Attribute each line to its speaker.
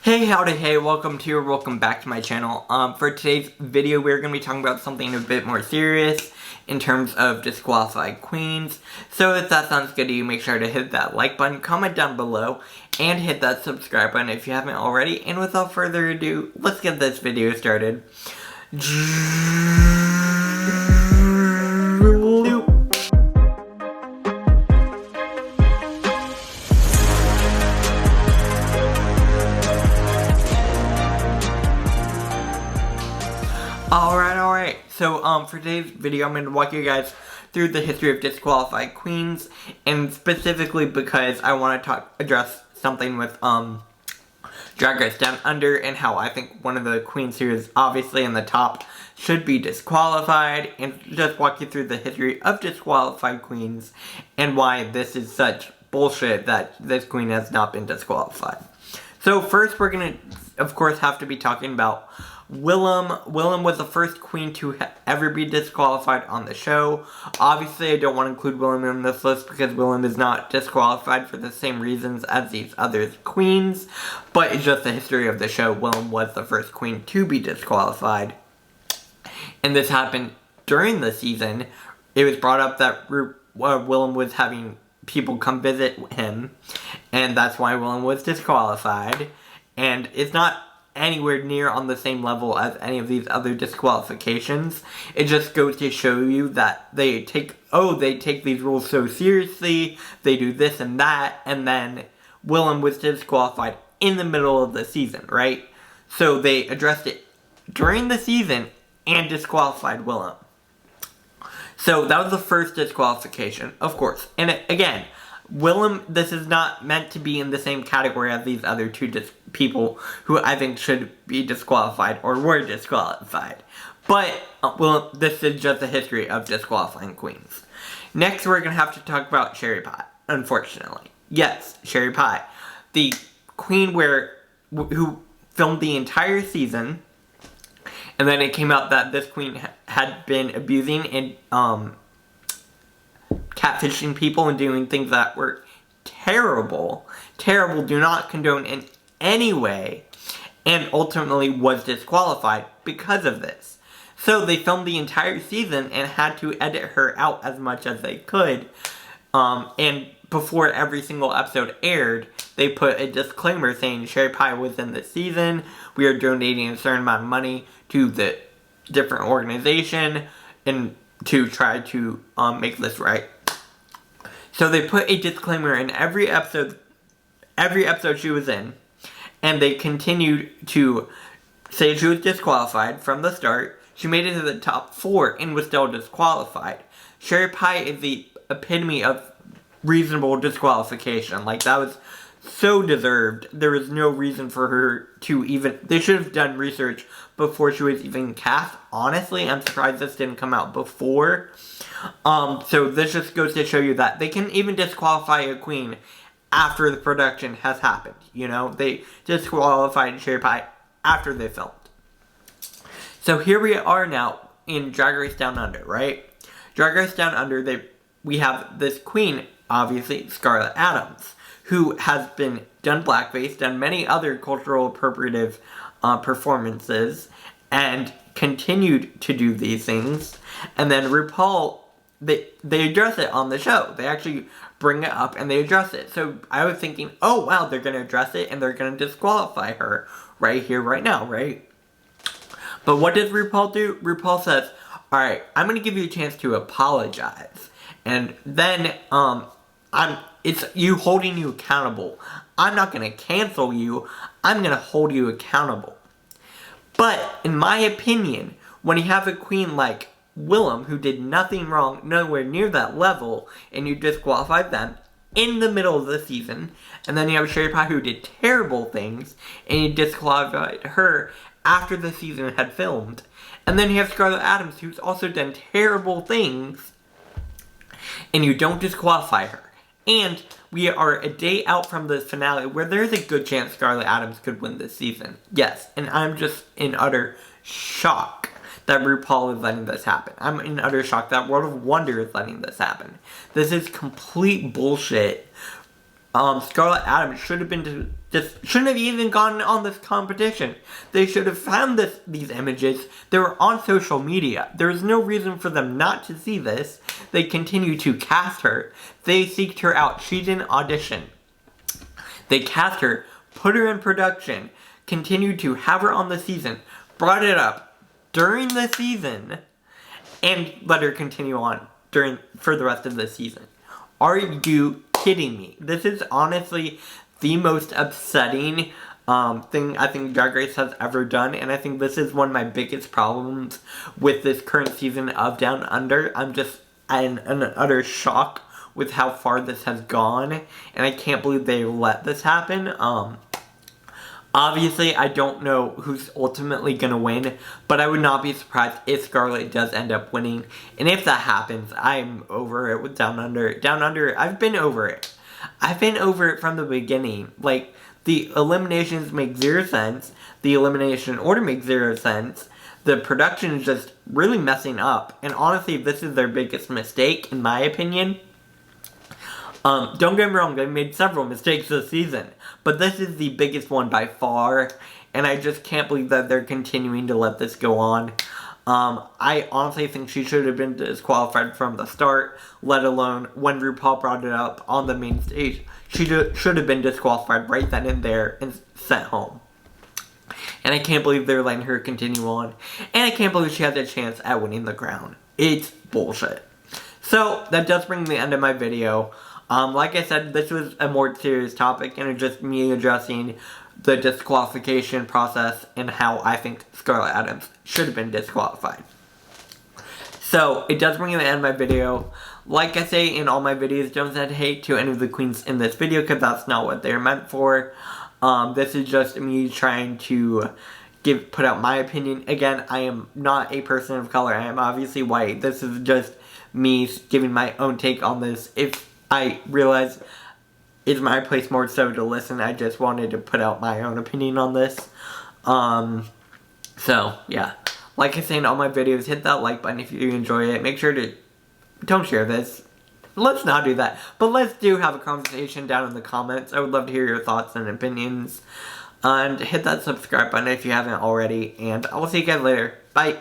Speaker 1: Hey, howdy, hey, welcome back to my channel. For today's video, we're going to be talking about something a bit more serious in terms of disqualified queens. So if that sounds good to you, make sure to hit that like button, comment down below, and hit that subscribe button if you haven't already. And without further ado, let's get this video started. Alright, so for today's video, I'm going to walk you guys through the history of disqualified queens, and specifically because I want to address something with Drag Race Down Under, and how I think one of the queens who is obviously in the top should be disqualified, and just walk you through the history of disqualified queens, and why this is such bullshit that this queen has not been disqualified. So first we're going to, of course, have to be talking about Willem. Willem was the first queen to ever be disqualified on the show. Obviously, I don't want to include Willem in this list because Willem is not disqualified for the same reasons as these other queens. But it's just the history of the show. Willem was the first queen to be disqualified. And this happened during the season. It was brought up that Willem was having people come visit him. And that's why Willem was disqualified. And it's not anywhere near on the same level as any of these other disqualifications. It just goes to show you that they take these rules so seriously, they do this and that, and then Willem was disqualified in the middle of the season, right? So they addressed it during the season and disqualified Willem. So that was the first disqualification, of course. And again, Willem, this is not meant to be in the same category as these other two people who I think should be disqualified or were disqualified. But, well, this is just a history of disqualifying queens. Next, we're going to have to talk about Sherry Pie, unfortunately. Yes, Sherry Pie. The queen who filmed the entire season, and then it came out that this queen had been abusing and, catfishing people and doing things that were terrible, do not condone in any way, and ultimately was disqualified because of this. So they filmed the entire season and had to edit her out as much as they could, and before every single episode aired, they put a disclaimer saying Sherry Pie was in the season, we are donating a certain amount of money to the different organization, and to try to make this right. So they put a disclaimer in every episode she was in, and they continued to say she was disqualified from the start. She made it to the top 4 and was still disqualified. Sherry Pie is the epitome of reasonable disqualification. Like, that was so deserved. There was no reason for her to even... They should have done research before she was even cast. Honestly, I'm surprised this didn't come out before. So this just goes to show you that they can even disqualify a queen after the production has happened. You know, they disqualified Sherry Pie after they filmed. So here we are now in Drag Race Down Under, right? Drag Race Down Under, we have this queen, obviously, Scarlet Adams, who has been done blackface, done many other cultural appropriative performances, and continued to do these things. And then RuPaul, they address it on the show. They actually bring it up and they address it. So I was thinking, oh wow, they're going to address it and they're going to disqualify her right here, right now, right? But what does RuPaul do? RuPaul says, alright, I'm going to give you a chance to apologize. And then, it's you holding you accountable. I'm not going to cancel you. I'm going to hold you accountable. But, in my opinion, when you have a queen like Willem, who did nothing wrong, nowhere near that level, and you disqualified them in the middle of the season, and then you have Sherry Pie, who did terrible things, and you disqualified her after the season had filmed, and then you have Scarlet Adams, who's also done terrible things, and you don't disqualify her. And we are a day out from the finale where there's a good chance Scarlet Adams could win this season. Yes, and I'm just in utter shock that RuPaul is letting this happen. I'm in utter shock that World of Wonder is letting this happen. This is complete bullshit. Scarlet Adams should have been just shouldn't have even gotten on this competition. They should have found these images. They were on social media. There is no reason for them not to see this. They continue to cast her. They seeked her out. She didn't audition. They cast her, put her in production, continued to have her on the season, brought it up during the season, and let her continue on for the rest of the season. Are you kidding me? This is honestly the most upsetting thing I think Drag Race has ever done, and I think this is one of my biggest problems with this current season of Down Under. I'm just in an utter shock with how far this has gone, and I can't believe they let this happen. Obviously, I don't know who's ultimately going to win, but I would not be surprised if Scarlet does end up winning. And if that happens, I'm over it with Down Under. Down Under, I've been over it. I've been over it from the beginning. Like, the eliminations make zero sense. The elimination order makes zero sense. The production is just really messing up. And honestly, this is their biggest mistake, in my opinion. Don't get me wrong, they made several mistakes this season, but this is the biggest one by far, and I just can't believe that they're continuing to let this go on. I honestly think she should have been disqualified from the start, let alone when RuPaul brought it up on the main stage. She should have been disqualified right then and there and sent home. And I can't believe they're letting her continue on, and I can't believe she has a chance at winning the crown. It's bullshit. So, that does bring the end of my video. Like I said, this was a more serious topic, and it's just me addressing the disqualification process and how I think Scarlet Adams should have been disqualified. So, it does bring to the end of my video. Like I say in all my videos, don't send hate to any of the queens in this video, because that's not what they're meant for. This is just me trying to put out my opinion. Again, I am not a person of color. I am obviously white. This is just me giving my own take on this. If I realize it's my place more so to listen, I just wanted to put out my own opinion on this. So, yeah. Like I say in all my videos, hit that like button if you enjoy it. Make sure to, don't share this. Let's not do that. But let's have a conversation down in the comments. I would love to hear your thoughts and opinions. And hit that subscribe button if you haven't already. And I will see you guys later. Bye.